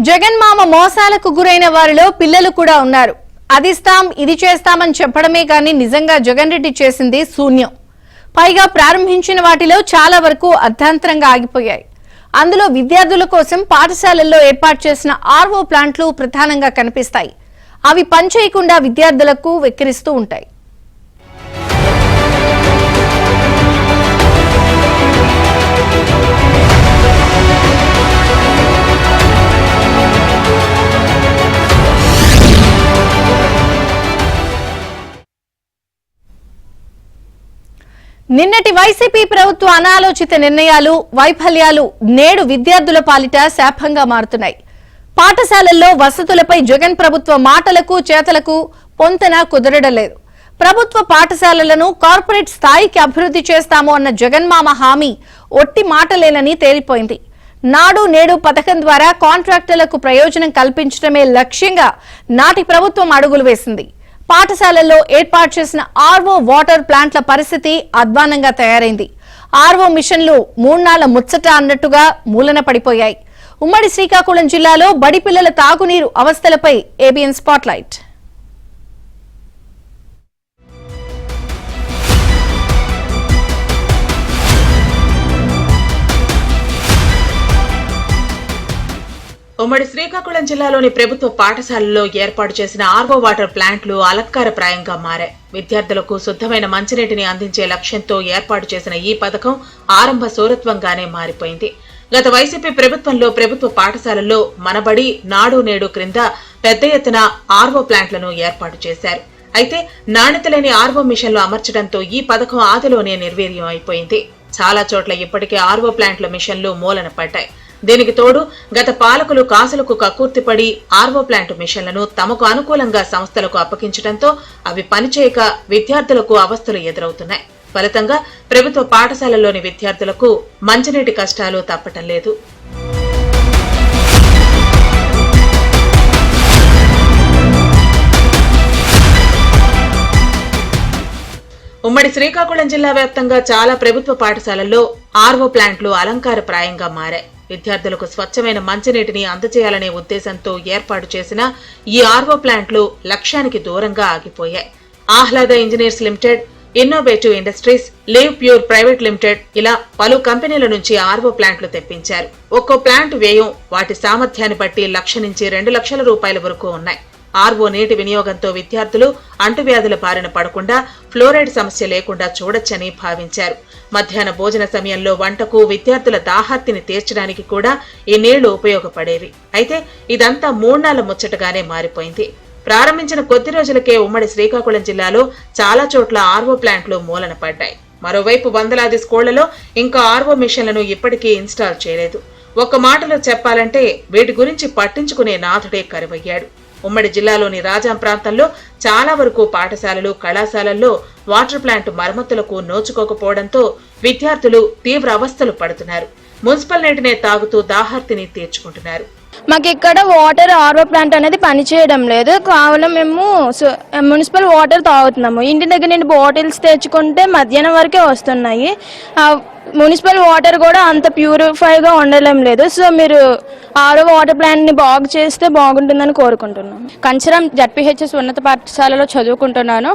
జగన్ మామ మోసాలకు గురైన వారిలో పిల్లలు కూడా ఉన్నారు. అదిస్తాం ఇది చేస్తామని చెప్పడమే గాని నిజంగా జగన్ రెడ్డి చేసింది శూన్యం. పైగా ప్రారంభించిన వాటిలో చాలా వరకు అర్థాంతరంగా ఆగిపోయాయి. అందులో విద్యార్థుల కోసం పాఠశాలల్లో ఏర్పాటు చేసిన ఆర్వో ప్లాంట్లు ప్రధానంగా కనిపిస్తాయి. అవి పనిచేయకుండా విద్యార్థులకు వెక్కిరిస్తూ ఉంటాయి. నిన్నటి వైసీపీ ప్రభుత్వ అనాలోచిత నిర్ణయాలు, వైఫల్యాలు నేడు విద్యార్థుల పాలిట శాపంగా మారుతున్నాయి. పాఠశాలల్లో వసతులపై జగన్ ప్రభుత్వ మాటలకు చేతలకు పొంతన కుదరడలేదు. ప్రభుత్వ పాఠశాలలను కార్పొరేట్ స్థాయికి అభివృద్ధి చేస్తాము అన్న జగన్మామ హామీ ఒట్టి మాటలేనని తేలిపోయింది. నాడు నేడు పథకం ద్వారా కాంట్రాక్టర్లకు ప్రయోజనం కల్పించడమే లక్ష్యంగా నాటి ప్రభుత్వం అడుగులు వేసింది. పాఠశాలల్లో ఏర్పాటు చేసిన ఆర్వో వాటర్ ప్లాంట్ల పరిస్థితి అధ్వానంగా తయారైంది. ఆర్వో మిషన్లు మూడ్నాళ్ల ముచ్చట అన్నట్టుగా మూలన పడిపోయాయి. ఉమ్మడి శ్రీకాకుళం జిల్లాలో బడి పిల్లల తాగునీరు అవస్థలపై ఏబిఎన్ స్పాట్లైట్. ఉమ్మడి శ్రీకాకుళం జిల్లాలోని ప్రభుత్వ పాఠశాలల్లో ఏర్పాటు చేసిన ఆర్వో వాటర్ ప్లాంట్లు అలంకారప్రాయంగా మారాయి. విద్యార్థులకు శుద్ధమైన మంచినీటిని అందించే లక్ష్యంతో ఏర్పాటు చేసిన ఈ పథకం ఆరంభ శూరత్వంగానే మారిపోయింది. గత వైసీపీ ప్రభుత్వంలో ప్రభుత్వ పాఠశాలల్లో మనబడి నాడు నేడు క్రింద పెద్ద ఎత్తున ఆర్వో ప్లాంట్లను ఏర్పాటు చేశారు. అయితే నాణ్యత లేని ఆర్వో మిషన్లు అమర్చడంతో ఈ పథకం ఆదిలోనే నిర్వీర్యం అయిపోయింది. చాలా చోట్ల ఇప్పటికే ఆర్వో ప్లాంట్ల మిషన్లు మూలన పడ్డాయి. దీనికి తోడు గత పాలకులు కాసులకు కక్కుర్తిపడి ఆర్వో ప్లాంట్ మిషన్లను తమకు అనుకూలంగా సంస్థలకు అప్పగించడంతో అవి పనిచేయక విద్యార్థులకు అవస్థలు ఎదురవుతున్నాయి. ఫలితంగా ప్రభుత్వ పాఠశాలల్లోని విద్యార్థులకు మంచినీటి కష్టాలు తప్పటం లేదు. ఉమ్మడి శ్రీకాకుళం జిల్లా వ్యాప్తంగా చాలా ప్రభుత్వ పాఠశాలల్లో ఆర్వో ప్లాంట్లు అలంకారప్రాయంగా మారాయి. విద్యార్థులకు స్వచ్ఛమైన మంచినీటిని అందజేయాలనే ఉద్దేశంతో ఏర్పాటు చేసిన ఈ ఆర్వో ప్లాంట్లు లక్ష్యానికి దూరంగా ఆగిపోయాయి. Ahlada engineers limited, innovative industries, live pure private limited ఇలా పలు కంపెనీల నుంచి ఆర్వో ప్లాంట్లు తెప్పించారు. ఒక్కో ప్లాంట్ వ్యయం వాటి సామర్థ్యాన్ని బట్టి 1,00,000 నుంచి 2,00,000 రూపాయల వరకు ఉన్నాయి. ఆర్వో నీటి వినియోగంతో విద్యార్థులు అంటువ్యాధుల బారిన పడకుండా, ఫ్లోరైడ్ సమస్య లేకుండా చూడొచ్చని భావించారు. మధ్యాహ్న భోజన సమయంలో వంటకు, విద్యార్థుల దాహార్తిని తీర్చడానికి కూడా ఈ నీళ్లు ఉపయోగపడేవి. అయితే ఇదంతా మూడ్నాళ్ల ముచ్చటగానే మారిపోయింది. ప్రారంభించిన కొద్ది రోజులకే ఉమ్మడి శ్రీకాకుళం జిల్లాలో చాలా చోట్ల ఆర్వో ప్లాంట్లు మూలన పడ్డాయి. మరోవైపు వందలాది స్కూళ్లలో ఇంకా ఆర్వో మిషన్లను ఇప్పటికీ ఇన్స్టాల్ చేయలేదు. ఒక్క మాటలో చెప్పాలంటే వీటి గురించి పట్టించుకునే నాథుడే కరువయ్యాడు. ఉమ్మడి జిల్లాలోని రాజాం ప్రాంతంలో చాలా వరకు పాఠశాలలు, కళాశాలల్లో వాటర్ ప్లాంట్ మరమ్మతులకు నోచుకోకపోవడంతో విద్యార్థులు తీవ్ర అవస్థలు పడుతున్నారు. మున్సిపల్ నీటినే తాగుతూ దాహార్తిని తీర్చుకుంటున్నారు. మాకు ఇక్కడ వాటర్ ఆర్వో ప్లాంట్ అనేది పనిచేయడం లేదు. కావున మేము మున్సిపల్ వాటర్ తాగుతున్నాము. ఇంటి దగ్గర నుండి బాటిల్స్ తెచ్చుకుంటే మధ్యాహ్నం వరకే వస్తున్నాయి. మున్సిపల్ వాటర్ కూడా అంత ప్యూరిఫైగా ఉండడం లేదు. సో మీరు ఆర్వో వాటర్ ప్లాంట్ని బాగు చేస్తే బాగుంటుందని కోరుకుంటున్నాను. కంచరం జడ్పీహెచ్ఎస్ ఉన్నత పాఠశాలలో చదువుకుంటున్నాను.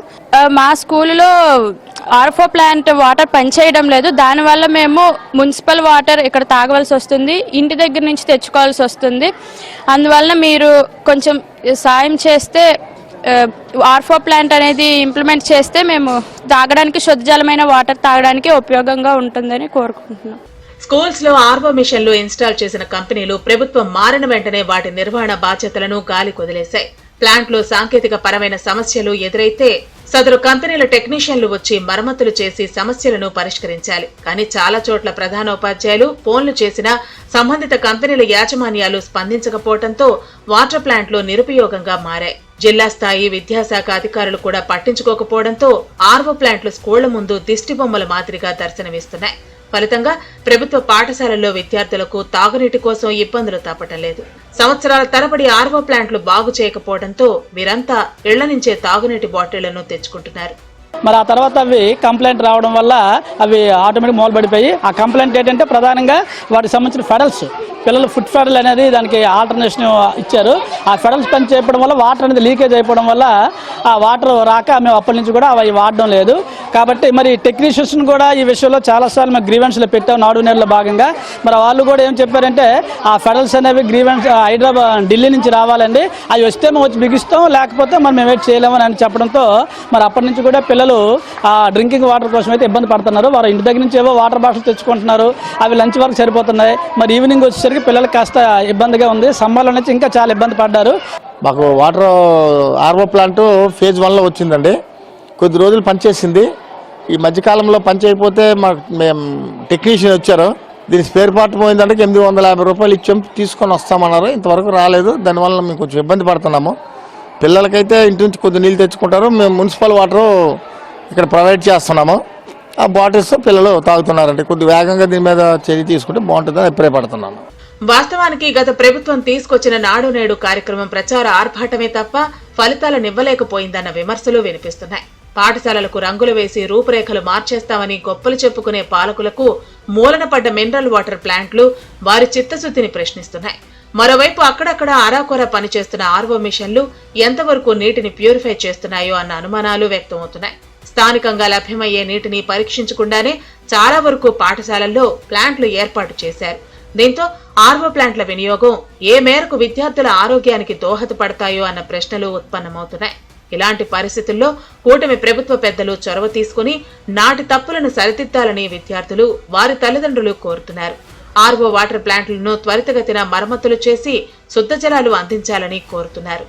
మా స్కూల్లో ఆర్వో ప్లాంట్ వాటర్ పనిచేయడం లేదు. దానివల్ల మేము మున్సిపల్ వాటర్ ఇక్కడ తాగవలసి వస్తుంది, ఇంటి దగ్గర నుంచి తెచ్చుకోవాల్సి వస్తుంది. అందువల్ల మీరు కొంచెం సాయం చేస్తే ఆర్వో ప్లాంట్ అనేది ఇంప్లిమెంట్ చేస్తే మేము తాగడానికి శుద్ధజలమైన వాటర్ తాగడానికి ఉపయోగంగా ఉంటుందని కోరుకుంటున్నాం. స్కూల్స్ లో ఆర్వో మిషన్లు ఇన్స్టాల్ చేసిన కంపెనీలు ప్రభుత్వం మారిన వెంటనే వాటి నిర్వహణ బాధ్యతలను గాలి కొదిలేశాయి. ప్లాంట్లో సాంకేతిక పరమైన సమస్యలు ఎదురైతే సదరు కంపెనీల టెక్నీషియన్లు వచ్చి మరమ్మతులు చేసి సమస్యలను పరిష్కరించాలి. కానీ చాలా చోట్ల ప్రధానోపాధ్యాయులు ఫోన్లు చేసినా సంబంధిత కంపెనీల యాజమాన్యాలు స్పందించకపోవడంతో వాటర్ ప్లాంట్లు నిరుపయోగంగా మారాయి. జిల్లా స్థాయి విద్యాశాఖ అధికారులు కూడా పట్టించుకోకపోవడంతో ఆర్వో ప్లాంట్లు స్కూళ్ల ముందు దిష్టి బొమ్మల మాదిరిగా దర్శనమిస్తున్నాయి. ఫలితంగా ప్రభుత్వ పాఠశాలల్లో విద్యార్థులకు తాగునీటి కోసం ఇబ్బందులు తప్పటం లేదు. సంవత్సరాల తరబడి ఆర్వో ప్లాంట్లు బాగు చేయకపోవడంతో వీరంతా ఇళ్ల నుంచే తాగునీటి బాటిళ్లను తెచ్చుకుంటున్నారు. మరి ఆ తర్వాత అవి కంప్లైంట్ రావడం వల్ల అవి ఆటోమేటిక్ మూలబడిపోయి, ఆ కంప్లైంట్ ఏంటంటే ప్రధానంగా వాటికి సంబంధించిన ఫెడల్స్, పిల్లలు ఫుడ్ ఫెడల్ అనేది దానికి ఆల్టర్నేషన్ ఇచ్చారు. ఆ ఫెడల్స్ పని చేయడం వల్ల వాటర్ అనేది లీకేజ్ అయిపోవడం వల్ల ఆ వాటర్ రాక మేము అప్పటి నుంచి కూడా అవి వాడడం లేదు. కాబట్టి మరి టెక్నీషియన్స్ కూడా ఈ విషయంలో చాలాసార్లు మేము గ్రీవెన్స్లో పెట్టాం నాడు నేరులో భాగంగా. మరి వాళ్ళు కూడా ఏం చెప్పారంటే ఆ ఫెడల్స్ అనేవి గ్రీవెన్స్ ఢిల్లీ నుంచి రావాలండి, అవి వస్తే మేము వచ్చి బిగిస్తాం, లేకపోతే మరి మేము వెయిట్ చేయలేమని అని చెప్పడంతో మరి అప్పటి నుంచి కూడా పిల్లలు ఆ డ్రింకింగ్ వాటర్ కోసం అయితే ఇబ్బంది పడుతున్నారు. వారు ఇంటి దగ్గర నుంచి ఏవో వాటర్ బాటిల్ తెచ్చుకుంటున్నారు, అవి లంచ్ వరకు సరిపోతున్నాయి. మరి ఈవినింగ్ వచ్చేసరికి పిల్లలకి కాస్త ఇబ్బందిగా ఉంది. సమ్మర్లో నుంచి ఇంకా చాలా ఇబ్బంది పడ్డారు. మాకు వాటర్ ఆర్ఓ ప్లాంట్ ఫేజ్ 1లో వచ్చిందండి. కొద్ది రోజులు పనిచేసింది. ఈ మధ్యకాలంలో పని చేయకపోతే మేము టెక్నీషియన్ వచ్చారు. దీని స్పేర్ పార్ట్ పోయిందంటే 850 రూపాయలు ఇచ్చాం, తీసుకొని వస్తామన్నారు. ఇంతవరకు రాలేదు. దానివల్ల మేము కొంచెం ఇబ్బంది పడుతున్నాము. పిల్లలకైతే ఇంటి నుంచి కొద్ది నీళ్ళు తెచ్చుకుంటారు. మేము మున్సిపల్ వాటర్ ఇక్కడ ప్రొవైడ్ చేస్తున్నాము. ఆ బాటిల్స్ పిల్లలు తాగుతున్నారండి. కొద్ది వేగంగా దీని మీద చర్య తీసుకుంటే బాగుంటుందని అభిప్రాయపడుతున్నాను. వాస్తవానికి గత ప్రభుత్వం తీసుకొచ్చిన నాడు నేడు కార్యక్రమం ప్రచార ఆర్భాటమే తప్ప ఫలితాలనివ్వలేకపోయిందన్న విమర్శలు వినిపిస్తున్నాయి. పాఠశాలలకు రంగులు వేసి రూపురేఖలు మార్చేస్తామని గొప్పలు చెప్పుకునే పాలకులకు మూలన పడ్డ మినరల్ వాటర్ ప్లాంట్లు వారి చిత్తశుద్ధిని ప్రశ్నిస్తున్నాయి. మరోవైపు అక్కడక్కడ అరాకొర పనిచేస్తున్న ఆర్వో మిషన్లు ఎంతవరకు నీటిని ప్యూరిఫై చేస్తున్నాయో అన్న అనుమానాలు వ్యక్తమవుతున్నాయి. స్థానికంగా లభ్యమయ్యే నీటిని పరీక్షించకుండానే చాలా వరకు పాఠశాలల్లో ప్లాంట్లు ఏర్పాటు చేశారు. దీంతో ఆర్వో ప్లాంట్ల వినియోగం ఏ మేరకు విద్యార్థుల ఆరోగ్యానికి దోహదపడతాయో అన్న ప్రశ్నలు ఉత్పన్నమవుతున్నాయి. ఇలాంటి పరిస్థితుల్లో కూటమి ప్రభుత్వ పెద్దలు చొరవ తీసుకుని నాటి తప్పులను సరిదిద్దాలని విద్యార్థులు వారి తల్లిదండ్రులు కోరుతున్నారు. ఆర్వో వాటర్ ప్లాంట్లను త్వరితగతిన మరమ్మతులు చేసి శుద్ధ జలాలు అందించాలని కోరుతున్నారు.